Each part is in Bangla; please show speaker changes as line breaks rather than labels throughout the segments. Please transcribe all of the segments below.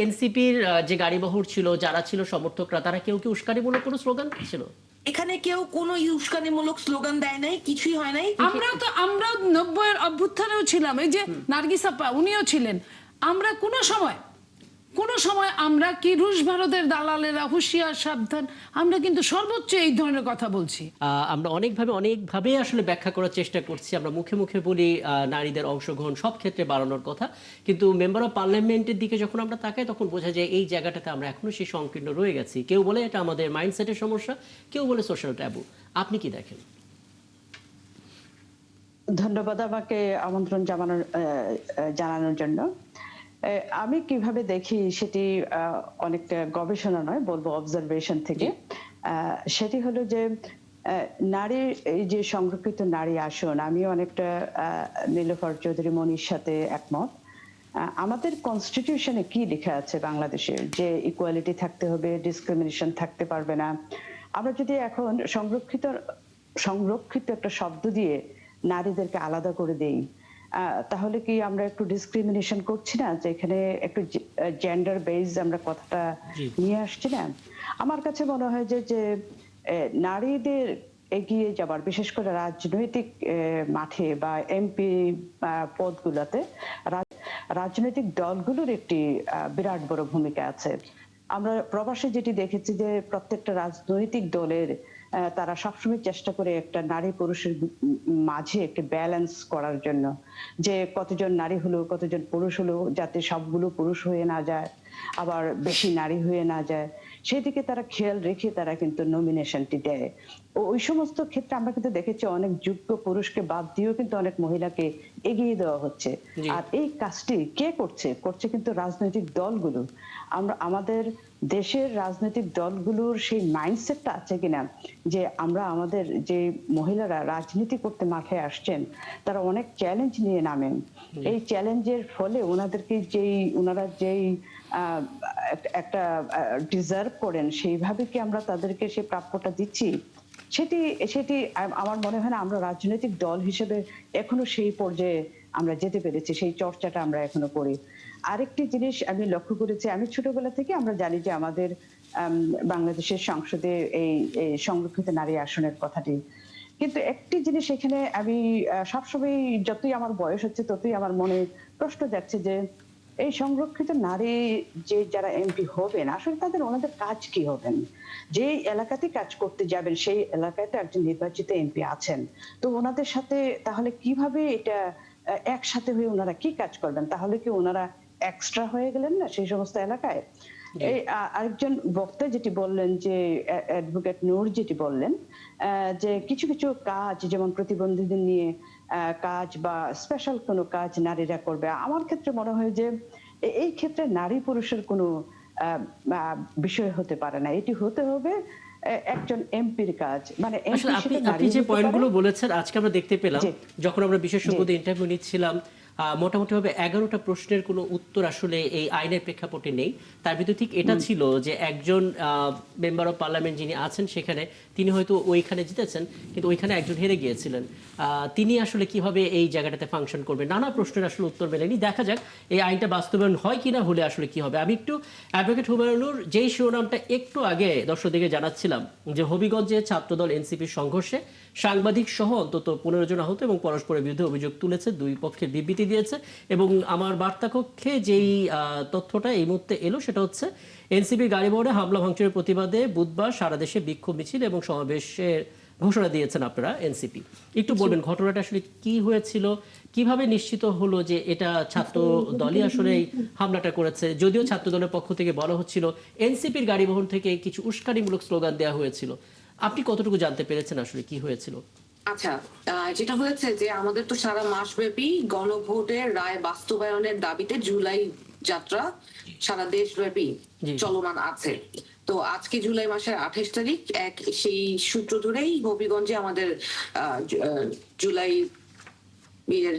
এনসিপির যে গাড়িবহর ছিল, যারা ছিল সমর্থকরা, তারা কেউ কি উস্কানিমূলক কোনো স্লোগান ছিল?
এখানে কেউ কোনো উস্কানিমূলক স্লোগান দেয় নাই, কিছুই হয় নাই।
আমরাও 90-এর অভ্যুত্থানেও ছিলাম, এই যে নার্গিস আপা উনিও ছিলেন। আমরা কোনো সময় আমরা কি রুশ ভারতের দালালেরা হুঁশিয়ার সাবধান, আমরা কিন্তু সর্বোচ্চ এই ধরনের কথা বলছি।
আমরা অনেকভাবে আসলে ব্যাখ্যা করার চেষ্টা করছি। আমরা মুখে মুখে বলি নারীদের অংশগ্রহণ সব ক্ষেত্রে বাড়ানোর কথা, কিন্তু মেম্বার অফ পার্লামেন্টের দিকে যখন আমরা তাকাই তখন বোঝা যায় এই জায়গাটাতে আমরা এখনো সেই সংকীর্ণ রয়ে গেছি। কেউ বলে এটা আমাদের মাইন্ডসেটের সমস্যা, কেউ বলে সোশ্যাল ট্যাবু। আপনি কি দেখেন?
ধন্যবাদ আমাকে আমন্ত্রণ জানানোর জন্য। আমি কিভাবে দেখি সেটি অনেকটা গবেষণা নয়, বলবো অবজারভেশন থেকে। সেটি হলো যে নারীর এই যে সংরক্ষিত নারী আসন, আমি অনেকটা নীলোফার চৌধুরী মনির সাথে একমত। আমাদের কনস্টিটিউশনে কি লেখা আছে বাংলাদেশের, যে ইকুয়ালিটি থাকতে হবে, ডিসক্রিমিনেশন থাকতে পারবে না। আমরা যদি এখন সংরক্ষিত একটা শব্দ দিয়ে নারীদেরকে আলাদা করে দেই, তাহলে কি আমরা একটু ডিসক্রিমিনেশন করছি না? যে এখানে একটু জেন্ডার বেস আমরা কথাটা নিয়ে আসছি না? আমার কাছে মনে হয় যে নারীদের এগিয়ে যাবার, বিশেষ করে রাজনৈতিক মাঠে বা এমপি পদগুলোতে রাজনৈতিক দলগুলোর একটি বিরাট বড় ভূমিকা আছে। আমরা প্রবাসে যেটি দেখেছি যে প্রত্যেকটা রাজনৈতিক দলের তারা সবসময় চেষ্টা করে একটা নারী পুরুষের মাঝে একটি ব্যালেন্স করার জন্য, যে কতজন নারী হলো কতজন পুরুষ হলো, যাতে সবগুলো পুরুষ হয়ে না যায়, আবার বেশি নারী হয়ে না যায়, সেদিকে তারা খেয়াল রেখে তারা কিন্তু নমিনেশনটি দেয়। ওই সমস্ত ক্ষেত্রে আমরা কিন্তু দেখেছি অনেক যোগ্য পুরুষকে বাদ দিয়েও কিন্তু অনেক মহিলাকে এগিয়ে দেওয়া হচ্ছে। আর এই কাজটি কে করছে কিন্তু রাজনৈতিক দলগুলো। আমাদের দেশের রাজনৈতিক দলগুলোর সেই মাইন্ডসেটটা আছে কিনা যে আমরা আমাদের যে মহিলারা রাজনীতি করতে মাঠে আসছেন, তারা অনেক চ্যালেঞ্জ নিয়ে নামেন। এই চ্যালেঞ্জের ফলে ওনারা যেই একটা ডিজার্ভ করেন, সেইভাবে কি আমরা তাদেরকে সেই প্রাপ্যটা দিচ্ছি? সেটি আমার মনে হয় না আমরা রাজনৈতিক দল হিসেবে এখনো সেই পর্যায়ে আমরা যেতে পেরেছি, সেই চর্চাটা আমরা এখনো করি। আরেকটি জিনিস আমি লক্ষ্য করেছি, আমি ছোটবেলা থেকে আমরা জানি যে আমাদের বাংলাদেশের সংসদে এই সংরক্ষিত নারী আসনের কথাটি, কিন্তু একটি জিনিস এখানে আমি সবসময়, যতই আমার বয়স হচ্ছে ততই আমার মনে প্রশ্ন যাচ্ছে যে এই সংরক্ষিত নারী যারা এমপি হবেন, আসলে ওনাদের কাজ কি হবেন? যে এলাকাতে কাজ করতে যাবেন সেই এলাকায় তো একজন নির্বাচিত এমপি আছেন, তো ওনাদের সাথে তাহলে কিভাবে এটা একসাথে হয়ে ওনারা কি কাজ করবেন? তাহলে কি ওনারা এক্সট্রা হয়ে গেলেন না সেই সমস্ত এলাকায়? এই আরেকজন বক্তা যেটি বললেন, যে অ্যাডভোকেট নূর যেটি বললেন, যে কিছু কিছু কাজ যেমন প্রতিবন্ধীদের নিয়ে কাজ বা স্পেশাল কোনো কাজ নারীরা করবে। আমার ক্ষেত্রে মনে হয় যে এই ক্ষেত্রে নারী পুরুষের কোনো বিষয় হতে পারে না, এটি হতে হবে একজন এমপির কাজ। মানে
আসলে আপনি যে পয়েন্টগুলো বলেছেন, আজকে আমরা দেখতে পেলাম যখন আমরা বিশেষজ্ঞদের ইন্টারভিউ নিচ্ছিলাম, মোটামুটি ভাবে 11টা প্রশ্নের কোনো উত্তর আসলে এই আইনের প্রেক্ষাপটে নেই। তার ভিতরে ঠিক এটা ছিল যে একজন মেম্বার অফ পার্লামেন্ট যিনি আছেন সেখানে, তিনি হয়তো ওইখানে জিতেছেন কিন্তু ওইখানে একজন হেরে গিয়েছিলেন। তিনি আসলে কিভাবে এই জায়গাটাতে ফাংশন করবেন, নানা প্রশ্নের আসলে উত্তর মেলেনি। দেখা যাক এই আইনটা বাস্তবায়ন হয় কিনা, হলে আসলে কি হবে। আমি একটু অ্যাডভোকেট হুমায়ুনুর যেই শিরোনামটা একটু আগে দর্শকদেরকে জানাচ্ছিলাম, যে হবিগঞ্জে ছাত্রদল এনসিপির সংঘর্ষে সাংবাদিক সহ অন্তত 15 জন আহত এবং পরস্পরের বিরুদ্ধে অভিযোগ তুলেছে, দুই পক্ষের বিবৃতি দিয়েছে। এবং আমার বার্তা কক্ষে যেই তথ্যটা এই মুহূর্তে এলো সেটা হচ্ছে এনসিপির গাড়িবহরে হামলা ভাঙচুরের প্রতিবাদে বুধবার সারা দেশে বিক্ষোভ মিছিল এবং সমাবেশের ঘোষণা দিয়েছেন আপনারা এনসিপি। একটু বলবেন ঘটনাটা আসলে কি হয়েছিল, কিভাবে নিশ্চিত হলো যে এটা ছাত্র দলই আসলে হামলাটা করেছে? যদিও ছাত্র দলের পক্ষ থেকে বলা হচ্ছিল এনসিপির গাড়িবহর থেকে কিছু উস্কানিমূলক স্লোগান দেওয়া হয়েছিল। আপনি কতটুকু জানতে পেরেছেন আসলে কি হয়েছিল?
আচ্ছা, যেটা হয়েছে যে আমাদের তো সারা মাসব্যাপী গণভোটের রায় বাস্তবায়নের দাবিতে জুলাই যাত্রা সারা দেশব্যাপী চলমান আছে। তো আজকে জুলাই মাসের 28 তারিখ, সেই সূত্র ধরেই হবিগঞ্জে আমাদের জুলাই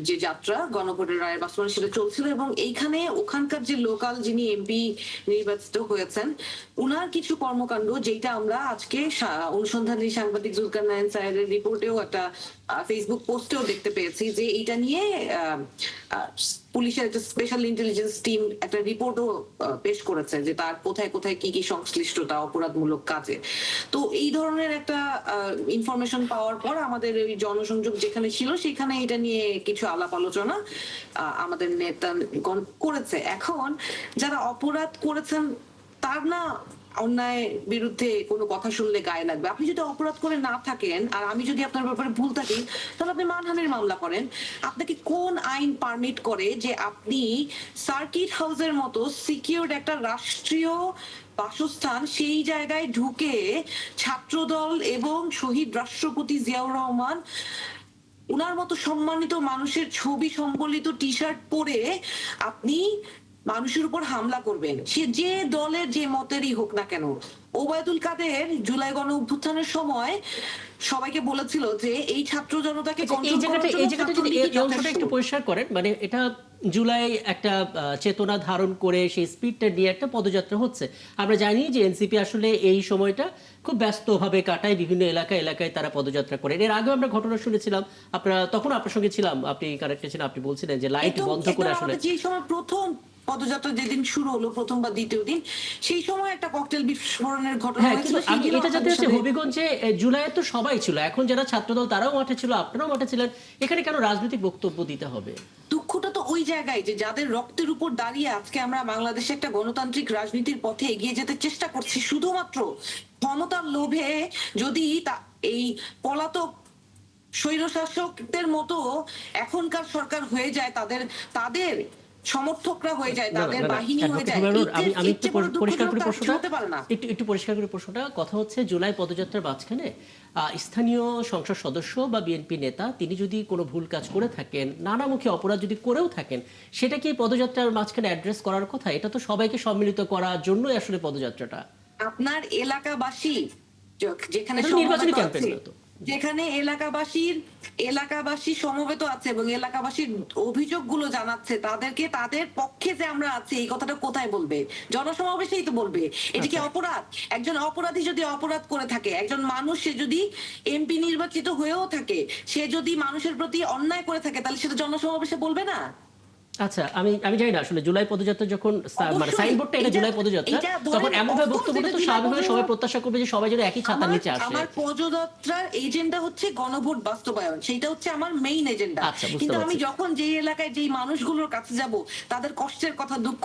যে যাত্রা গণভোটের রায়ের বাস্তবায়ন সেটা চলছিল। এবং এইখানে ওখানকার যে লোকাল যিনি এমপি নির্বাচিত হয়েছেন, উনার কিছু কর্মকাণ্ড, যেটা আমরা আজকে অনুসন্ধানী সাংবাদিক জুলকার নারায়ণ স্যারের রিপোর্টেও, একটা ফেসবুক পোস্টেও দেখতে পেয়েছি, যে এটা নিয়ে পুলিশের একটা স্পেশাল ইন্টেলিজেন্স টিম একটা রিপোর্টও পেশ করেছে যে তার কোথায় কোথায় কি কি সংশ্লিষ্টতা অপরাধমূলক কাজে। তো এই ধরনের একটা ইনফরমেশন পাওয়ার পর আমাদের ওই জনসংযোগ যেখানে ছিল সেখানে এটা নিয়ে কিছু আলাপ আলোচনা আমাদের নেতাগণ করেছে। এখন যারা অপরাধ করেছেন তার না অন্যায় বিরুদ্ধে কোনো কথা শুনলে গায়ে লাগবে। আপনি যদি অপরাধ করে না থাকেন আর আমি যদি আপনার ব্যাপারে ভুল থাকি তাহলে আপনি মানহানির মামলা করেন। আপনাকে কোন আইন পারমিট করে যে আপনি সার্কিট হাউসের মতো সিকিউরড একটা রাষ্ট্রীয় বাসস্থান সেই জায়গায় ঢুকে ছাত্রদল এবং শহীদ রাষ্ট্রপতি জিয়াউর রহমান উনার মতো সম্মানিত মানুষের ছবি সম্বলিত টি শার্ট পরে আপনি মানুষের উপর হামলা করবেন, সে যে দলের যে মতেরই হোক না কেন? ওবায়দুল কাদের জুলাই গণ অভ্যুত্থানের সময় সবাইকে বলেছিল যে এই ছাত্র জনতাকে
এই জায়গাটা যদি এই অংশটা একটু পরিষ্কার করেন, মানে এটা জুলাই একটা চেতনা ধারণ করে সেই স্পিডটা নিয়ে একটা পদযাত্রা হচ্ছে। আমরা জানি যে এনসিপি আসলে এই সময়টা খুব ব্যস্তভাবে কাটায়, বিভিন্ন এলাকায় তারা পদযাত্রা করেন। এর আগে আমরা ঘটনা শুনেছিলাম, তখন আপনার সঙ্গে ছিলাম, আপনি কানেক্টে ছিলেন, আপনি বলছিলেন যে লাইট বন্ধ করে আসলে
যে সময় প্রথম পদযাত্রা যেদিন শুরু হলো প্রথম বা দ্বিতীয় দিন সেই সময় একটা ককটেল বিস্ফোরণের ঘটনা হয়েছিল।
আমি এটা জানতে চাচ্ছি হবিগঞ্জে জুলাইয়ে তো সবাই ছিল, এখন যারা ছাত্রদল তারাও মাঠে ছিল, আপনারাও মাঠে ছিলেন, এখানে কেন রাজনৈতিক বক্তব্য দিতে হবে?
দুঃখটা তো ওই জায়গায় যে যাদের রক্তের উপর দাঁড়িয়ে আজকে আমরা বাংলাদেশে একটা গণতান্ত্রিক রাজনীতির পথে এগিয়ে যেতে চেষ্টা করছি, শুধুমাত্র ক্ষমতার লোভে যদি এই পলাতক স্বৈরশাসকদের মতো এখনকার সরকার হয়ে যায়, তাদের সমর্থকরা হয়ে যায়, তাদের বাহিনী হয়ে যায়,
আমি একটু পরিষ্কার করে
একটু
পরিষ্কার করে প্রশ্নটা, কথা হচ্ছে জুলাই পদযাত্রার মাঝখানে স্থানীয় সংসদ সদস্য বা বিএনপি নেতা তিনি যদি কোনো ভুল কাজ করে থাকেন, নানামুখী অপরাধ যদি করেও থাকেন, সেটা কি পদযাত্রার মাঝখানে অ্যাড্রেস করার কথা? এটা তো সবাইকে সম্মিলিত করার জন্যই আসলে পদযাত্রাটা।
আপনার এলাকাবাসী যেখানে
নির্বাচনী ক্যাম্পেইন তো,
যেখানে এলাকাবাসী সমবেত আছে এবং এলাকাবাসীর অভিযোগগুলো জানাচ্ছে তাদেরকে, তাদের পক্ষে যে আমরা আছি এই কথাটা কোথায় বলবে? জনসমাবেশেই তো বলবে। এটা কি অপরাধ? একজন অপরাধী যদি অপরাধ করে থাকে, একজন মানুষ সে যদি এমপি নির্বাচিত হয়েও থাকে, সে যদি মানুষের প্রতি অন্যায় করে থাকে, তাহলে সেটা জনসমাবেশে বলবে না?
আচ্ছা, আমি জানি না আসলে জুলাই পদযাত্রা যখন মানে সাইনবোর্ডটা এটা জুলাই পদযাত্রা, তখন এমন ভাবে বক্তব্য তো স্বাভাবিকভাবে সবাই প্রত্যাশা করবে যে সবাই যেন একই ছাতার নিচে আসে।
আমার পদযাত্রার এজেন্ডা হচ্ছে গণভোট বাস্তবায়ন, সেটা হচ্ছে আমার মেইন এজেন্ডা। কিন্তু আমি যখন যে এলাকায় যেই মানুষগুলোর কাছে যাব, তাদের কষ্টের কথা, দুঃখ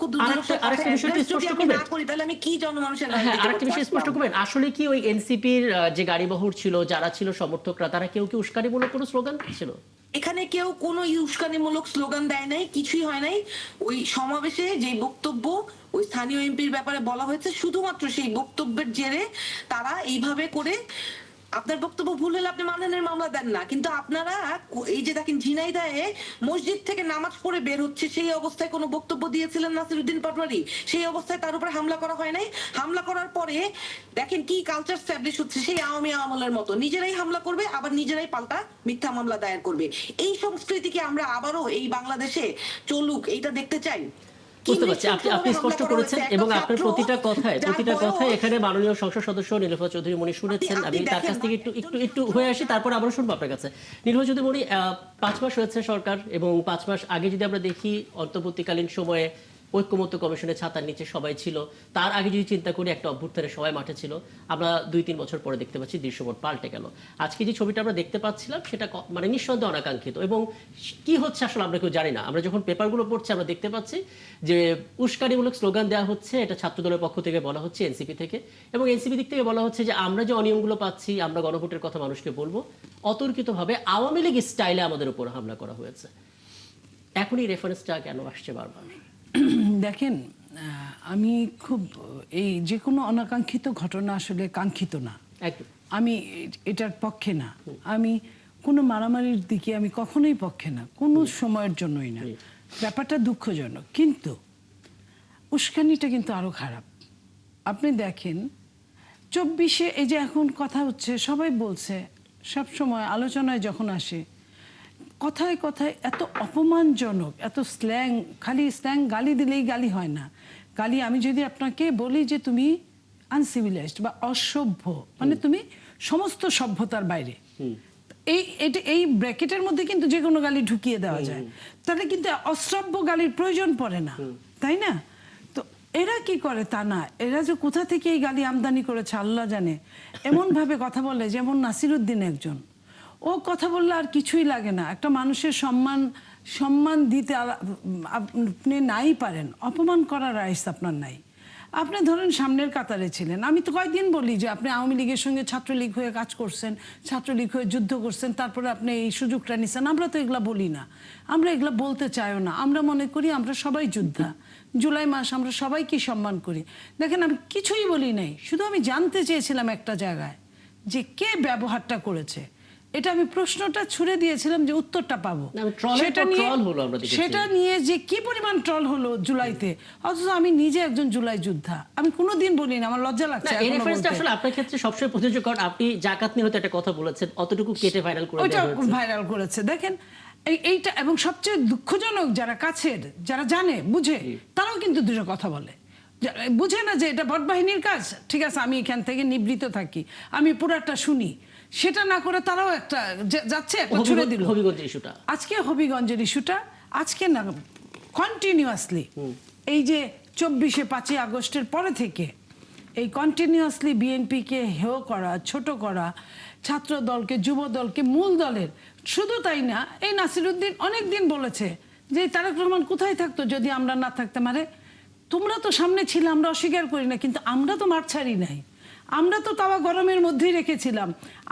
আরেকটা বিষয় স্পষ্ট করবেন,
না করি তাহলে আমি কি জনমানুষের
আরেকটা বিষয় স্পষ্ট করবেন, আসলে কি ওই এনসিপির যে গাড়িবহর ছিল, যারা ছিল সমর্থকরা, তারা কেউ কি উস্কানিমূলক কোনো স্লোগান ছিল?
এখানে কেউ কোনো উস্কানিমূলক স্লোগান দেয় নাই, কিছুই হয় নাই। ওই সমাবেশে যে বক্তব্য ওই স্থানীয় এমপির ব্যাপারে বলা হয়েছে, শুধুমাত্র সেই বক্তব্যের জেরে তারা এইভাবে করে, আপনার বক্তব্য ভুল হলে আপনি মানহানির মামলা দেন না, কিন্তু আপনারা এই যে দেখেন ঝিনাইদহে মসজিদ থেকে নামাজ পড়ে বের হচ্ছে, সেই অবস্থায় কোনো বক্তব্য দিয়েছিলেন নাসিরউদ্দিন পাটোয়ারি, সেই অবস্থায় তার উপরে হামলা করা হয় নাই। হামলা করার পরে দেখেন কি কালচার স্ট্যাবলিশ হচ্ছে, সেই আওয়ামী আমলের মতো নিজেরাই হামলা করবে, আবার নিজেরাই পাল্টা মিথ্যা মামলা দায়ের করবে। এই সংস্কৃতিকে আমরা আবারও এই বাংলাদেশে চলুক, এইটা দেখতে চাই।
বুঝতে পারছি, আপনি স্পষ্ট করেছেন এবং আপনার প্রতিটা কথায় এখানে মাননীয় সংসদ সদস্য নীলুফা চৌধুরী মনি শুনেছেন। আমি তার কাছ থেকে একটু হয়ে আসি, তারপর আবারও শুনবো আপনার কাছে। নীলুফা চৌধুরী মনি, 5 মাস হয়েছে সরকার, এবং 5 মাস আগে যদি আমরা দেখি অন্তর্বর্তীকালীন সময়ে ঐক্যমত্য কমিশনের ছাতার নিচে সবাই ছিল, তার আগে যদি চিন্তা করি একটা অভ্যুত্থানে সবাই মাঠে ছিল, আমরা 2-3 বছর পরে দেখতে পাচ্ছি দৃশ্যপট পাল্টে গেল। আজকে যে ছবিটা আমরা দেখতে পাচ্ছিলাম সেটা মানে নিঃসন্দেহে অনাকাঙ্ক্ষিত, এবং কি হচ্ছে আসলে আমরা কেউ জানি না। আমরা যখন পেপারগুলো পড়ছি আমরা দেখতে পাচ্ছি যে উস্কানিমূলক স্লোগান দেওয়া হচ্ছে, এটা ছাত্রদলের পক্ষ থেকে বলা হচ্ছে, এনসিপি থেকে, এবং এনসিপি দিক থেকে বলা হচ্ছে যে আমরা যে অনিয়মগুলো পাচ্ছি, আমরা গণভোটের কথা মানুষকে বলবো, অতর্কিতভাবে আওয়ামী লীগ স্টাইলে আমাদের উপর হামলা করা হয়েছে। এখন এই রেফারেন্সটা কেন আসছে বারবার?
দেখেন, আমি খুব এই যে কোনো অনাকাঙ্ক্ষিত ঘটনা আসলে কাঙ্ক্ষিত না, আমি এটার পক্ষে না। আমি কোনো মারামারির দিকে আমি কখনোই পক্ষে না, কোনো সময়ের জন্যই না। ব্যাপারটা দুঃখজনক, কিন্তু উস্কানিটা কিন্তু আরো খারাপ। আপনি দেখেন 24-এ এই যে এখন কথা হচ্ছে, সবাই বলছে, সব সময় আলোচনায় যখন আসে, কথায় কথায় এত অপমানজনক, এত স্ল্যাং, খালি স্ল্যাং, গালি দিলেই গালি হয় না। গালি, আমি যদি আপনাকে বলি যে তুমি আনসিভিলাইজড বা অসভ্য, মানে তুমি সমস্ত সভ্যতার বাইরে, এই ব্র্যাকেটের মধ্যে কিন্তু যে কোনো গালি ঢুকিয়ে দেওয়া যায়, তাহলে কিন্তু অশ্রাব্য গালির প্রয়োজন পড়ে না, তাই না? তো এরা কি করে তা না, এরা যে কোথা থেকে এই গালি আমদানি করেছে আল্লাহ জানে। এমন ভাবে কথা বলে যেমন নাসিরউদ্দিন একজন, ও কথা বললে আর কিছুই লাগে না। একটা মানুষের সম্মান দিতে আপনি নাই পারেন, অপমান করার রাইটস আপনার নাই। আপনি ধরেন সামনের কাতারে ছিলেন, আমি তো কয়েকদিন বলি যে আপনি আওয়ামী লীগের সঙ্গে ছাত্রলীগ হয়ে কাজ করছেন, ছাত্রলীগ হয়ে যুদ্ধ করছেন, তারপরে আপনি এই সুযোগটা নিছেন। আমরা তো এগুলা বলি না, আমরা এগুলা বলতে চাইও না। আমরা মনে করি আমরা সবাই যোদ্ধা, জুলাই মাস আমরা সবাইকে সম্মান করি। দেখেন আমি কিছুই বলি নাই, শুধু আমি জানতে চেয়েছিলাম একটা জায়গায় যে কে ব্যবহারটা করেছে। এটা আমি প্রশ্নটা ছুড়ে দিয়েছিলাম যে উত্তরটা পাবো, সেটা নিয়ে যে কি পরিমাণ ট্রল হলো জুলাইতে, অথচ আমি নিজে একজন জুলাই যোদ্ধা। আমি কোনোদিন বলি না, আমার লজ্জা লাগছে।
এই রেফারেন্সটা আসলে আপনার ক্ষেত্রে সবসময় প্রযোজ্য, কারণ আপনি জাকাত নিয়ে হয়তো একটা কথা বলেছেন, অতটুকু কেটে ভাইরাল করে দেওয়া হয়েছে।
ওটা ভাইরাল করেছে। দেখেন এইটা, এবং সবচেয়ে দুঃখজনক যারা কাছের, যারা জানে বুঝে, তারাও কিন্তু দুটো কথা বলে। বুঝে না যে এটা ভটবাহিনীর কাজ, ঠিক আছে আমি এখান থেকে নিবৃত থাকি, আমি পুরাটা শুনি, সেটা না করে তারাও একটা যাচ্ছে একটা ছুড়ে দিল।
হবিগঞ্জের ইস্যুটা,
আজকে হবিগঞ্জের ইস্যুটা আজকে না, কন্টিনিউয়াসলি এই যে 24 আগস্টের পরে থেকে এই কন্টিনিউয়াসলি বিএনপিকে হেয় করা, ছোট করা, ছাত্র দলকে, যুব দলকে মূল দলের। শুধু তাই না, এই নাসিরউদ্দিন অনেকদিন বলেছে যে তারেক রহমান কোথায় থাকতো যদি আমরা না থাকতাম। আরে তোমরা তো সামনে ছিলে, আমরা অস্বীকার করি না, কিন্তু আমরা তো মাঠ ছাড়ি নাই, আমরা তো তাওয়া গরমের মধ্যেই রেখেছিলাম।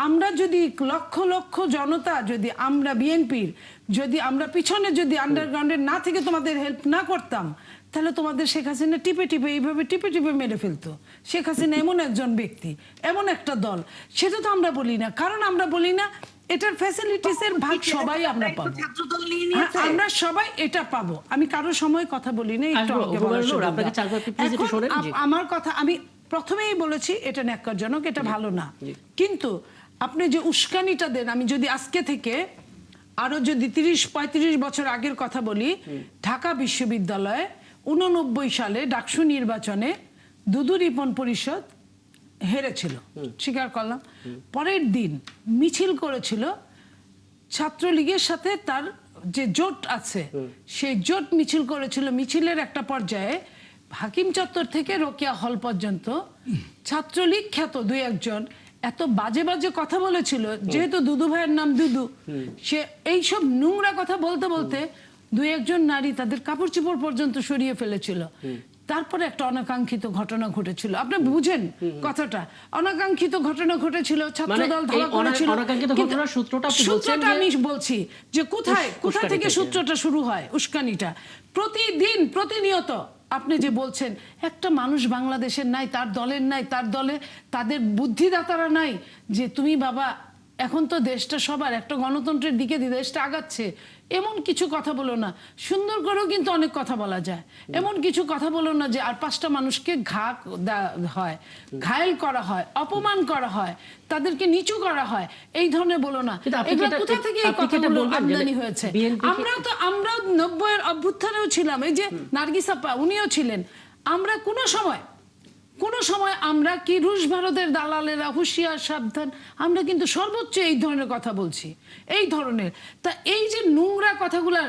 আমরা যদি লক্ষ লক্ষ জনতা, যদি আমরা বিএনপির, যদি আমরা পিছনে যদি আন্ডারগ্রাউন্ডের না থেকে তোমাদের হেল্প না করতাম, তাহলে তোমাদের শেখ হাসিনা টিপে টিপে এইভাবে টিপে টিপে মেরে ফেলতো। শেখ হাসিনা এমন একজন ব্যক্তি, এমন একটা দল, সেটা তো আমরা বলি না। কারণ আমরা বলি না এটার ফ্যাসিলিটিস এর ভাগ সবাই আমরা পাবো, আমরা সবাই এটা পাবো। আমি কারো সময় কথা বলি না, আমার কথা আমি প্রথমেই বলেছি এটা ন্যাক্কারজনক, এটা ভালো না। কিন্তু আপনি যে উস্কানিটা দেন, আমি যদি আজকে থেকে আরো যদি 30-35 বছর আগের কথা বলি, ঢাকা বিশ্ববিদ্যালয়ে 89 সালে ডাকসু নির্বাচনে দুদু রিপন পরিষদ হেরেছিল, স্বীকার করলাম। পরের দিন মিছিল করেছিল ছাত্রলীগের সাথে, তার যে জোট আছে সেই জোট মিছিল করেছিল। মিছিলের একটা পর্যায়ে হাকিম চত্বর থেকে রোকেয়া হল পর্যন্ত ছাত্রলীগ খ্যাত 2-1 এত বাজে বাজে কথা বলেছিল, যেহেতু দুদু ভাইয়ের নাম দুদু, সে এইসব নোংরা কথা বলতে বলতে 2-1 নারী তাদের কাপড় চোপড় পর্যন্ত সরিয়ে ফেলেছিল। তারপরে একটা অনাকাঙ্ক্ষিত ঘটনা ঘটেছিল, আপনি বুঝেন কথাটা, অনাকাঙ্ক্ষিত ঘটনা ঘটেছিল, ছাত্রদল ধাওয়া করেছিল। সূত্রটা আমি বলছি যে কোথা থেকে সূত্রটা শুরু হয়, উস্কানিটা প্রতিদিন প্রতিনিয়ত। আপনি যে বলছেন একটা মানুষ বাংলাদেশের নাই, তার দলের নাই, তার দলে তাদের বুদ্ধিদাতারা নাই, যে তুমি বাবা এখন তো দেশটা সবার, একটা গণতন্ত্রের দিকে দেশটা আগাচ্ছে, এমন কিছু কথা বলো না। সুন্দর করেও কিন্তু অনেক কথা বলা যায়, এমন কিছু কথা বলো না যে আর 5টা মানুষকে ঘায়েল করা হয়, অপমান করা হয়, তাদেরকে নিচু করা হয়, এই ধরনের বলো না। এগুলো কোথা থেকে এই কথাগুলো আমদানি হয়েছে? আমরাও 90-এর অভ্যুত্থানেও ছিলাম, এই যে নার্গিস আপা উনিও ছিলেন। আমরা কোনো সময় আমরা কি রুশ ভারতের দালালেরা, হুঁশিয়ার সাবধান, আমরা কিন্তু সর্বোচ্চ এই ধরনের কথা বলছি, এই ধরনের। তা এই যে নোংরা কথাগুলা,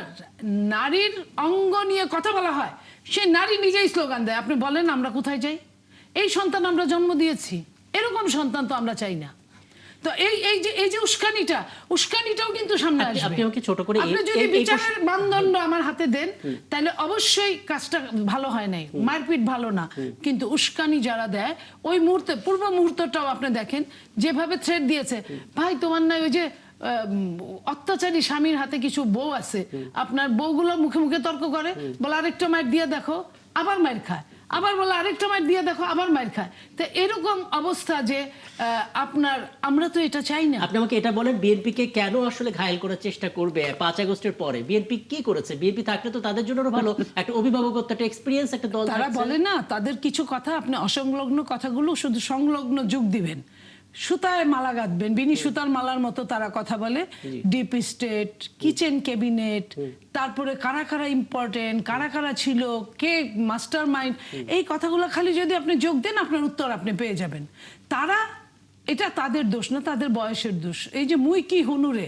নারীর অঙ্গ নিয়ে কথা বলা হয়, সে নারী নিজেই স্লোগান দেয়। আপনি বলেন আমরা কোথায় যাই? এই সন্তান আমরা জন্ম দিয়েছি, এরকম সন্তান তো আমরা চাই না। তো এই যে উস্কানিটাও কিন্তু সামনে আসবে। আপনি যদি বিচারের মানদণ্ড আমার হাতে দেন, তাহলে অবশ্যই কাজটা ভালো হয় নাই, মারপিট ভালো না, কিন্তু উস্কানি যারা দেয় ওই মুহূর্তে, পূর্ব মুহূর্তটাও আপনি দেখেন যেভাবে থ্রেট দিয়েছে, ভাই তোমার নাই ওই যে অত্যাচারী স্বামীর হাতে কিছু বউ আছে, আপনার বউগুলো মুখে মুখে তর্ক করে, বলে আরেকটা মার দিয়ে দেখো, আবার মার খায়, আবার বলে আরেকটা মার দিয়ে দেখো, আবার মার খায়। তো এরকম অবস্থা যে আমরা তো এটা চাই না।
আপনি আমাকে এটা বলেন, বিএনপি কে কেন আসলে ঘায়েল করার চেষ্টা করবে 5 আগস্টের পরে? বিএনপি কি করেছে? বিএনপি থাকলে তো তাদের জন্য ভালো একটা অভিভাবকত্ব, একটা এক্সপেরিয়েন্স একটা দল।
তারা বলে না, তাদের কিছু কথা আপনি অসংলগ্ন কথাগুলো শুধু সংলগ্ন যোগ দিবেন, সুতায় মালা গাঁথবেন, বিনি সুতার মালার মতো তারা কথা বলে। ডিপ স্টেট, কিচেন ক্যাবিনেট, তারপরে কারা কারা ইম্পর্টেন্ট, কারা কারা ছিল, কে মাস্টার মাইন্ড, এই কথাগুলো খালি যদি আপনি যোগ দেন আপনার উত্তর আপনি পেয়ে যাবেন। তারা এটা তাদের দোষ না, তাদের বয়সের দোষ। এই যে মুই কি হুনুরে,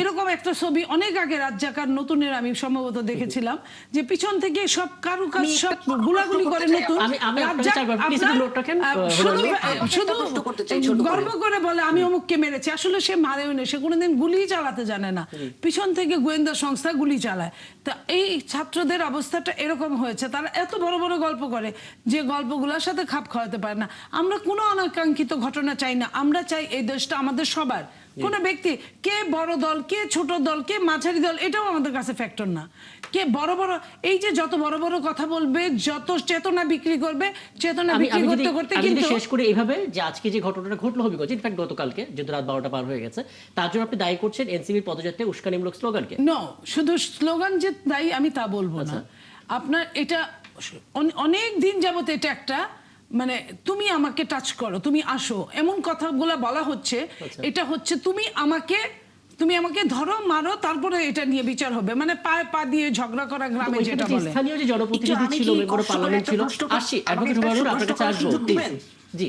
এরকম একটা ছবি অনেক আগে রাজ্জাকার নতুনের আমি সম্ভবত দেখেছিলাম, যে পিছন থেকে সব কারুকাজ সব গুলাগুলি করে নতুন শুধু গর্ব করে বলে আমি অমুককে মেরেছি, আসলে সে মারেও না, সে কোনোদিন গুলি চালাতে জানে না, পিছন থেকে গোয়েন্দা সংস্থা গুলি চালায়। তা এই ছাত্রদের অবস্থাটা এরকম হয়েছে, তারা এত বড় বড় গল্প করে যে গল্পগুলোর সাথে খাপ খাওয়াতে পারে না। আমরা কোনো অনাকাঙ্ক্ষিত ঘটনা চাই না, আমরা চাই এই দেশটা আমাদের সবার। কোন ব্যক্তি কে বড় দল, কে ছোট দল, কে মাঝারি দল, এটাও আমাদের কাছে ফ্যাক্টর না। কে বড় বড়, এই যে যত বড় বড় কথা বলবে, যত চেতনা বিক্রি করবে, চেতনা বিক্রি করতে করতে কিন্তু
শেষ করে এইভাবে যে আজকে যে ঘটনাটা ঘটলো হবিগঞ্জে, ইনফ্যাক্ট গতকালকে যেহেতু রাত 12টা পার হয়ে গেছে, তার জন্য আপনি দায়ী করছেন এনসিপির পদযাত্রায় উস্কানিমূলক স্লোগানকে।
নো, শুধু স্লোগান যে দায়ী আমি তা বলবো না। আপনার এটা অনেক দিন যাবত এটা একটা মানে তুমি আমাকে টাচ করো, তুমি আসো, এমন কথাগুলো বলা হচ্ছে। এটা হচ্ছে তুমি আমাকে ধরো, মারো, তারপরে এটা নিয়ে বিচার হবে, মানে পায়ে পা দিয়ে ঝগড়া করা, গ্রামে যেটা বলে।
স্থানীয় যে জনপ্রতিনিধি ছিল, মেম্বার পার্লামেন্ট ছিল, আসি অ্যাডভোকেট হুমায়ুন আপনার কাছে আসবো। জি,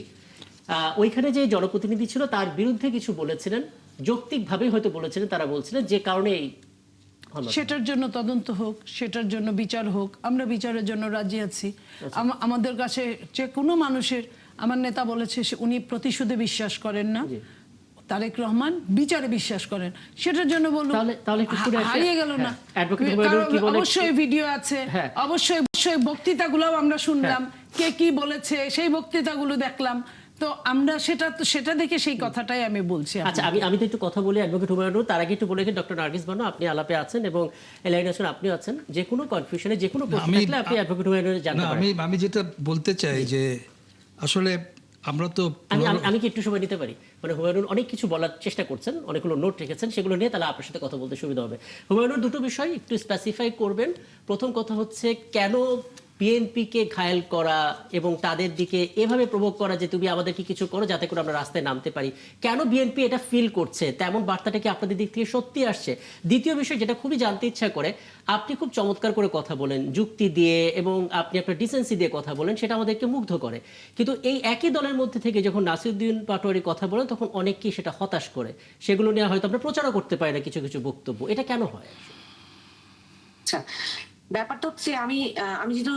ওইখানে যে জনপ্রতিনিধি ছিল তার বিরুদ্ধে কিছু বলেছিলেন, যৌক্তিকভাবে হয়তো বলেছিলেন, তারা বলছিলেন যে কারণে
সেটার জন্য তদন্ত হোক, সেটার জন্য বিচার হোক, আমরা বিচারের জন্য রাজি আছি। আমাদের কাছে যে কোনো মানুষের, আমার নেতা বলেছে উনি প্রতিশোধে বিশ্বাস করেন না, তারেক রহমান বিচারে বিশ্বাস করেন, সেটার জন্য বলুন হারিয়ে গেল না। অবশ্যই ভিডিও আছে, অবশ্যই বক্তৃতাগুলো আমরা শুনলাম, কে কি বলেছে সেই বক্তৃতাগুলো দেখলাম, তো আমরা সেটা দেখে সেই কথাটাই আমি বলছি।
আচ্ছা, আমি তো একটু কথা বলি অ্যাডভোকেট হুমায়ুন, তার আগে একটু বলে ডক্টর নার্গিস বানু আপনি আলাপে আছেন এবং এলাইন হোসেন আপনিও আছেন, যে কোনো কনফিউশনে যে কোনো প্রশ্ন থাকলে আপনি অ্যাডভোকেট হুমায়ুনের জানতে পারেন।
আমি যেটা বলতে চাই যে আসলে আমরা তো
আমি কি একটু সময় নিতে পারি? মানে হুমায়ুন অনেক কিছু বলার চেষ্টা করছেন, অনেকগুলো নোট রেখেছেন, সেগুলো নিয়ে তাহলে আপনার সাথে কথা বলতে সুবিধা হবে। হুমায়ুন দুটো বিষয় একটু স্পেসিফাই করবেন। প্রথম কথা হচ্ছে কেন বিএনপিকে ঘায়েল করা এবং তাদের দিকে এভাবে প্রভোগ করা যে তুমি আমাদেরকে কিছু করো যাতে করে আমরা রাস্তায় নামতে পারি, কেন বিএনপি এটা ফিল করছে, তেমন বার্তাটা কি আপনাদের দিক থেকে সত্যি আসছে? দ্বিতীয় বিষয় যেটা খুবই জানতে ইচ্ছা করে, আপনি খুব চমৎকার করে কথা বলেন যুক্তি দিয়ে এবং আপনি আপনার ডিসেন্সি দিয়ে কথা বলেন, সেটা আমাদেরকে মুগ্ধ করে। কিন্তু এই একই দলের মধ্যে থেকে যখন নাসিরউদ্দিন পাটোয়ারি কথা বলেন তখন অনেককেই সেটা হতাশ করে, সেগুলো নিয়ে হয়তো আমরা প্রচারও করতে পারি না কিছু কিছু বক্তব্য। এটা কেন হয়?
আচ্ছা, ব্যাপারটা হচ্ছে আমি যেহেতু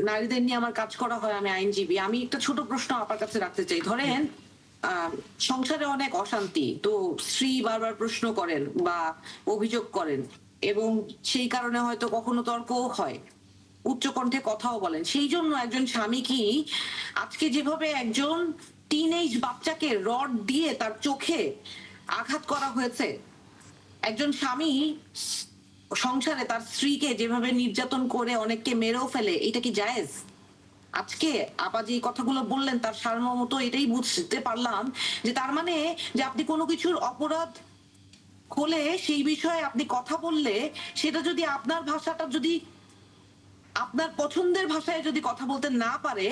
নারীদের নিয়ে আমার কাজ করা হয়, আমি আইনজীবী, আমি একটা ছোট প্রশ্ন আপনার কাছে রাখতে চাই। ধরেন সংসারে অনেক অশান্তি, তো স্ত্রী বারবার প্রশ্ন করেন বা অভিযোগ করেন এবং সেই কারণে হয়তো কখনো তর্কও হয়, উচ্চকণ্ঠে কথাও বলেন। সেই জন্য একজন স্বামী কি আজকে যেভাবে একজন টিনেজ বাচ্চাকে রড দিয়ে তার চোখে আঘাত করা হয়েছে, একজন স্বামী সংসারে তার স্ত্রীকে যেভাবে নির্যাতন করে অনেককে মেরেও ফেলে, এটা কি জায়েজ? আজকে আপা যে কথাগুলো বললেন তার সারমর্ম তো এটাই বুঝতে পারলাম যে তার মানে যে আপনি কোনো কিছুর অপরাধ হলে সেই বিষয়ে আপনি কথা বললে সেটা যদি আপনার ভাষাটা যদি আপনার পছন্দের ভাষায় যদি কথা বলতে না পারে,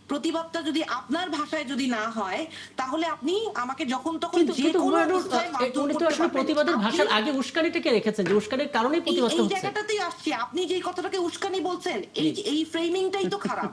প্রতিবাদটা যদি আপনার ভাষায় যদি না হয়, তাহলে আপনি আমাকে যখন তখন যে কোনো অবস্থায় মারধর করতে পারবেন।
প্রতিবাদের ভাষার আগে উস্কানিটাকে রেখেছেন যে উস্কানির কারণেই প্রতিবাদটা হচ্ছে।
এই জায়গাটাতেই আসছে, আপনি যে কথাটাকে উস্কানি বলছেন, এই ফ্রেমিংটাই তো খারাপ।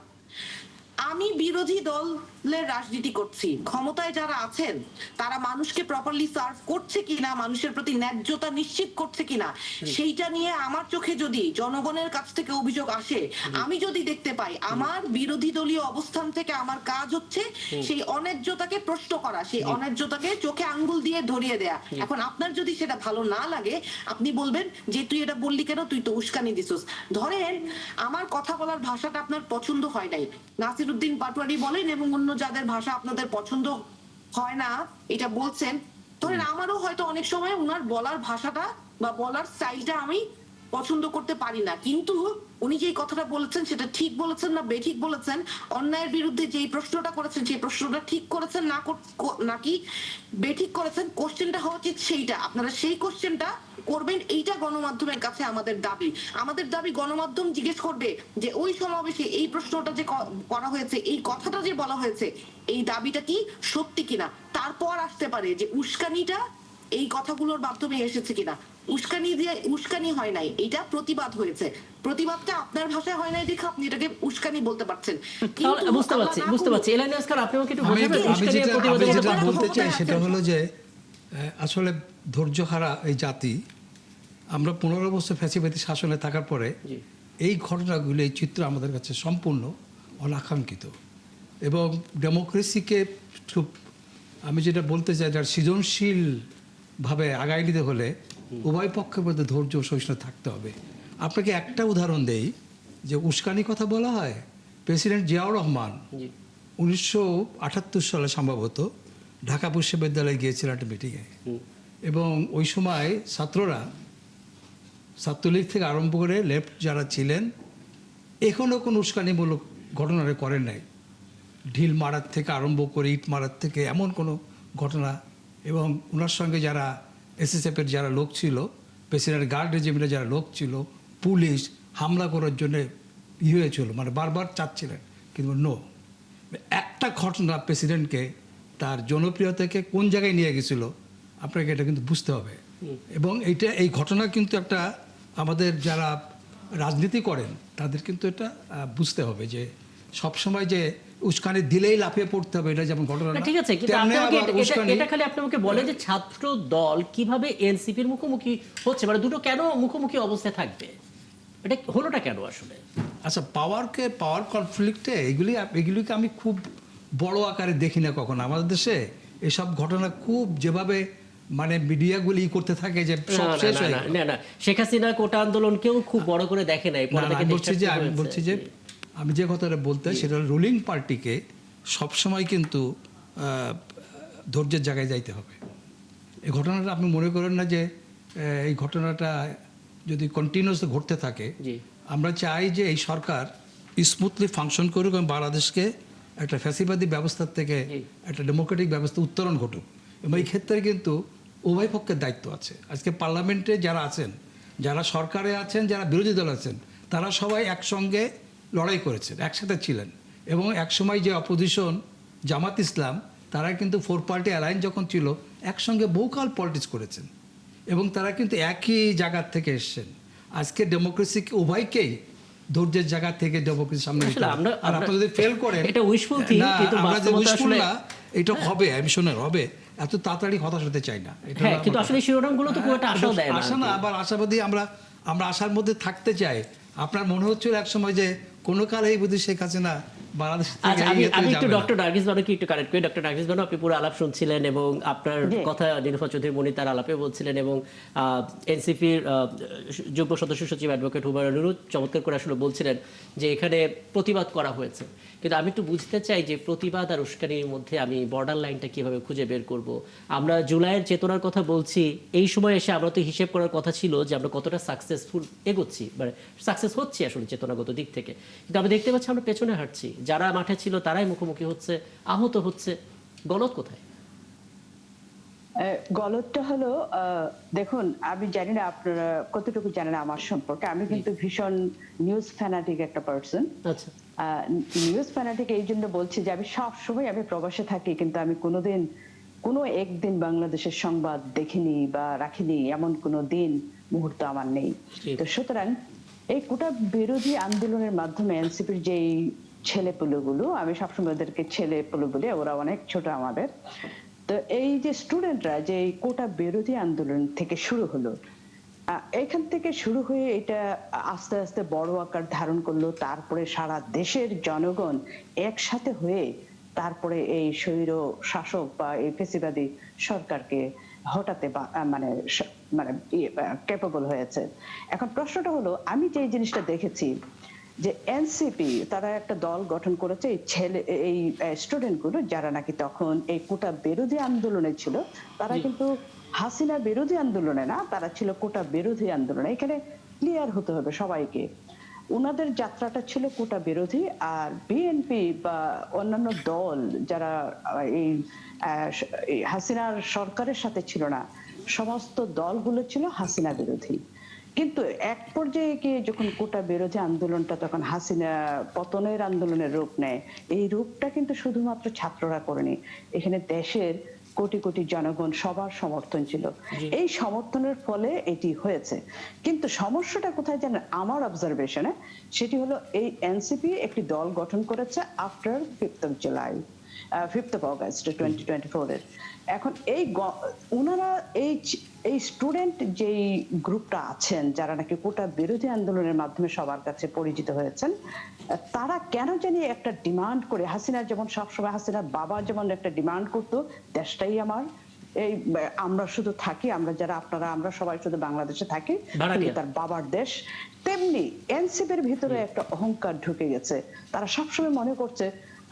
আমি বিরোধী দলের রাজনীতি করছি, ক্ষমতায় যারা আছেন তারা মানুষকে প্রপারলি সার্ভ করছে কিনা, মানুষের প্রতি ন্যায্যতা নিশ্চিত করছে কিনা, সেইটা নিয়ে আমার চোখে যদি জনগণের কাছ থেকে অভিযোগ আসে, আমি যদি দেখতে পাই, আমার বিরোধী দলীয় অবস্থান থেকে আমার কাজ হচ্ছে সেই অন্যায্যতাকে প্রশ্ন করা, সেই অন্যায্যতাকে চোখে আঙ্গুল দিয়ে ধরিয়ে দেয়া। এখন আপনার যদি সেটা ভালো না লাগে, আপনি বলবেন যে তুই এটা বললি কেন, তুই তো উস্কানি দিছিস। ধরেন আমার কথা বলার ভাষাটা আপনার পছন্দ হয় নাই, নাসিরউদ্দিন পাটোয়ারি বলেন এবং অন্য যাদের ভাষা আপনাদের পছন্দ হয় না এটা বলছেন, ধরেন আমারও হয়তো অনেক সময় ওনার বলার ভাষাটা বা বলার স্টাইলটা আমি পছন্দ করতে পারি না, কিন্তু উনি যে কথাটা বলেছেন সেটা ঠিক বলেছেন না বেঠিক বলেছেন, অন্যায়ের বিরুদ্ধে যেই প্রশ্নটা করেছেন সেই প্রশ্নটা ঠিক করেছেন নাকি বেঠিক করেছেন, কোশ্চেনটা হওয়া উচিত সেইটা। আপনারা সেই কোশ্চেনটা করবেন, এইটা গণমাধ্যমের কাছে আমাদের দাবি। গণমাধ্যম জিজ্ঞেস করবে যে ওই সমাবেশে এই প্রশ্নটা যে করা হয়েছে, এই কথাটা যে বলা হয়েছে, এই দাবিটা কি সত্যি কিনা, তারপর আসতে পারে যে উস্কানিটা এই কথাগুলোর মাধ্যমে এসেছে কিনা। উস্কানি হয় নাই, এটা প্রতিবাদ হয়েছে। প্রতিবাদটা আপনার ভাষায় হয় নাই দেখে আপনি এটাকে উস্কানি বলতে পারছেন।
তাহলে বুঝতে পারছি এলাইন আসকার, আপনি আমাকে একটু বোঝাবেন
আমি
উস্কানি আর
যেটা
প্রতিবাদের মধ্যে পার্থক্য?
বলতে চাই সেটা হলো যে আসলে ধৈর্যহারা এই জাতি, আমরা 15 বছর ফ্যাসিবাদী শাসনে থাকার পরে
জি।
এই ঘটনাগুলো, এই চিত্র আমাদের কাছে সম্পূর্ণ অনাকাঙ্ক্ষিত। এবং ডেমোক্রেসিকে খুব, আমি যেটা বলতে চাই, যার সৃজনশীলভাবে আগায় নিতে হলে উভয় পক্ষের মধ্যে ধৈর্য ও সহিষ্ণুতা থাকতে হবে। আপনাকে একটা উদাহরণ দেই, যে উস্কানি কথা বলা হয়, প্রেসিডেন্ট জিয়াউর রহমান
জি।
1978 সালে সম্ভবত ঢাকা বিশ্ববিদ্যালয়ে গিয়েছিলেন একটা মিটিংয়ে, এবং ওই সময় ছাত্ররা, ছাত্রলীগ থেকে আরম্ভ করে লেফট যারা ছিলেন, এখনও কোনো উস্কানিমূলক ঘটনা করেন নাই। ঢিল মারার থেকে আরম্ভ করে ইট মারার থেকে এমন কোনো ঘটনা, এবং ওনার সঙ্গে যারা এসএসএফের যারা লোক ছিল, প্রেসিডেন্ট গার্ড রেজিমেন্টের যারা লোক ছিল, পুলিশ হামলা করার জন্য হয়েছিল, মানে বারবার চাচ্ছিলেন, কিন্তু নো। একটা ঘটনা প্রেসিডেন্টকে তার জনপ্রিয়তাকে কোন জায়গায় নিয়ে গেছিল, আপনাকে এটা কিন্তু বুঝতে হবে। এবং এই ঘটনা কিন্তু একটা, আমাদের যারা রাজনীতি করেন তাদের কিন্তু এটা বুঝতে হবে যে সবসময় যে উস্কানি দিলেই লাফিয়ে পড়তে হবে, এটা যেমন ঘটনা
না,
না,
ঠিক আছে, কিন্তু
তেমনি
আপনি আমাকে
আবার উস্কানি।
এটা খালি আপনি আমাকে বলেন যে ছাত্র দল কিভাবে এনসিপির মুখোমুখি হচ্ছে, মানে দুটো কেন মুখোমুখি অবস্থায় থাকবে, এটা হলোটা কেন আসলে?
আচ্ছা, পাওয়ার কনফ্লিক্টে এগুলিকে আমি খুব বড় আকারে দেখি না কখনো। আমাদের দেশে এসব ঘটনা খুব যেভাবে মানে মিডিয়াগুলি করতে থাকে যে সব শেষ হয়ে গেল।
না শেখ হাসিনা কোটা আন্দোলনকেও খুব বড় করে দেখে নাই, পরে
না,
তাকে
আমি
distract
বলছি যে
হয়েছে।
আমি যে কথাটা বলতে, সেটা রুলিং পার্টিকে সবসময় কিন্তু ধৈর্যের জায়গায় যাইতে হবে। এই ঘটনাটা আপনি মনে করেন না যে এই ঘটনাটা যদি কন্টিনিউয়াস ঘটতে থাকে,
জি।
আমরা চাই যে এই সরকার স্মুথলি ফাংশন করুক এবং বাংলাদেশকে একটা ফ্যাসিবাদী ব্যবস্থার থেকে একটা ডেমোক্রেটিক ব্যবস্থা উত্তরণ ঘটুক। এবং এই ক্ষেত্রে কিন্তু উভয় পক্ষের দায়িত্ব আছে। আজকে পার্লামেন্টে যারা আছেন, যারা সরকারে আছেন, যারা বিরোধী দল আছেন, তারা সবাই একসঙ্গে লড়াই করেছেন, একসাথে ছিলেন। এবং একসময় যে অপোজিশন জামাত ইসলাম, তারা কিন্তু 4 পার্টি অ্যালায়েন্স যখন ছিল, একসঙ্গে বহুকাল পলিটিক্স করেছেন, এবং তারা কিন্তু একই জায়গার থেকে এসছেন। আজকে ডেমোক্রেসিকে উভয়কেই ধৈর্যের জায়গা থেকে ডেমোক্রেসির সামনে নিতে
আসলে
হবে।
আমরা-
আর আপনারা যদি ফেল করেন,
এটা wishful think,
না,
কিন্তু
আমরা যে
বাস্তবতা
wishful
আসলে-
না, এটা হবে, আমি শোনেন, হবে, এত তাড়াতাড়ি হতাশ হতে চাই না। এটা
হ্যাঁ,
হলো
কিন্তু
আমার
আসলে
কথা।
শিরোনামগুলো তো খুব একটা আশাও দেয় না।
আশা না, আবার আশাবাদী আমরা আশার মধ্যে থাকতে চাই। আপনার মনে হচ্ছিল এক সময় যে কোনো কালেই বুঝি শেখ হাসিনা বাংলাদেশ থেকে
আচ্ছা, আমি
এগিয়ে
একটু
যাবে না।
ডক্টর নার্গিস বানুকে একটু কারেক্ট করি। ডক্টর নার্গিস বানু, আপনি পুরো আলাপ শুনছিলেন এবং আপনার
জি।
কথা নীলুফা চৌধুরী মনি তার আলাপে বলছিলেন, এবং এনসিপির যুগ্ম সদস্য সচিব অ্যাডভোকেট হুমায়ুন চমৎকার করে আসলে বলছিলেন যে এখানে প্রতিবাদ করা হয়েছে। কিন্তু আমি একটু বুঝতে চাই যে প্রতিবাদ আর উস্কানির মধ্যে আমি বর্ডার লাইনটা কিভাবে খুঁজে বের করব। আমরা জুলাইয়ের চেতনার কথা বলছি, এই সময় এসে আমরা তো হিসেব করার কথা ছিল যে আমরা কতটা সাকসেসফুল এগোচ্ছি, মানে সাকসেস হচ্ছে আসলে চেতনাগত দিক থেকে। কিন্তু আমি দেখতে পাচ্ছি আমরা পেছনে হাঁটছি, যারা মাঠে ছিল তারাই মুখোমুখি হচ্ছে, আহত হচ্ছে। গলত কোথায়?
গলতটা হলো, দেখুন, আমি জানি না আপনারা কতটুকু জানেন আমার সম্পর্কে। আমি কিন্তু ভীষণ নিউজ ফ্যানাটিক একটা পার্সন।
আচ্ছা,
নিউজ ফ্যানাটিক এই জন্য বলছি যে আমি সবসময় প্রবাসে থাকি, কিন্তু আমি কোনোদিন কোনো একদিন বাংলাদেশের সংবাদ দেখিনি বা রাখিনি, এমন কোনো দিন মুহূর্ত আমার নেই। তো সুতরাং এই কোটা বিরোধী আন্দোলনের মাধ্যমে এনসিপির যেই ছেলেপুলেগুলো, আমি সবসময় ওদেরকে ছেলেপুলে বলি, ওরা অনেক ছোট আমাদের। তো এই যে স্টুডেন্টরা যে কোটা বিরোধী আন্দোলন থেকে শুরু হলো, এখান থেকে শুরু হয়ে এটা আস্তে আস্তে বড় আকার ধারণ করলো। তারপরে সারা দেশের জনগণ একসাথে হয়ে তারপরে এই স্বৈর শাসক বা এই ফ্যাসিবাদী সরকারকে হটাতে মানে ক্যাপেবল হয়েছে। এখন প্রশ্নটা হলো, আমি যে জিনিসটা দেখেছি যে এনসিপি তারা একটা দল গঠন করেছে, এই স্টুডেন্ট গুলো যারা নাকি তখন এই কোটা বিরোধী আন্দোলনে ছিল, তারা কিন্তু হাসিনা বিরোধী আন্দোলনে না, তারা ছিল কোটা বিরোধী আন্দোলনে। এখানে ক্লিয়ার হতে হবে সবাইকে, ওনাদের যাত্রাটা ছিল কোটা বিরোধী। আর বিএনপি বা অন্যান্য দল যারা এই হাসিনার সরকারের সাথে ছিল না, সমস্ত দলগুলো ছিল হাসিনা বিরোধী। কিন্তু এক পর্যায়ে গিয়ে যখন কোটা বিরোধী আন্দোলনটা তখন হাসিনা পতনের আন্দোলনের রূপ নেয়, এই রূপটা কিন্তু শুধুমাত্র ছাত্ররা করেনি, এখানে দেশের কোটি কোটি জনগণ সবার সমর্থন ছিল, এই সমর্থনের ফলে এটি হয়েছে। কিন্তু সমস্যাটা কোথায় জানেন আমার অবজারভেশনে, সেটি হলো এই এনসিপি একটি দল গঠন করেছে after 5th of July, 5th of August 2024 এর। এখন ওনারা এই স্টুডেন্ট যেই গ্রুপটা আছেন যারা নাকি কোটা বিরোধী আন্দোলনের মাধ্যমে সবার কাছে পরিচিত হয়েছেন, তারা কেন জানি একটা ডিমান্ড করে, হাসিনা যেমন সবসময়, হাসিনার বাবা যেমন একটা ডিমান্ড করতো, দেশটাই আমার, এই আমরা শুধু থাকি, আমরা যারা আপনারা আমরা সবাই শুধু বাংলাদেশে থাকি, তার বাবার দেশ, তেমনি এনসিপির ভিতরে একটা অহংকার ঢুকে গেছে। তারা সবসময় মনে করছে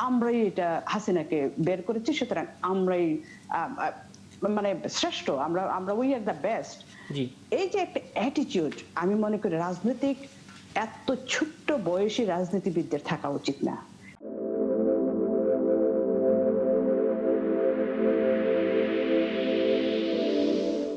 আমরাই এটা হাসিনাকে বের করেছি, সুতরাং আমরাই মানে শ্রেষ্ঠ, আমরা উই আর দ্য বেস্ট। এই যে একটা অ্যাটিটিউড, আমি মনে করি রাজনৈতিক এত ছোট্ট বয়সী রাজনীতিবিদদের থাকা উচিত না।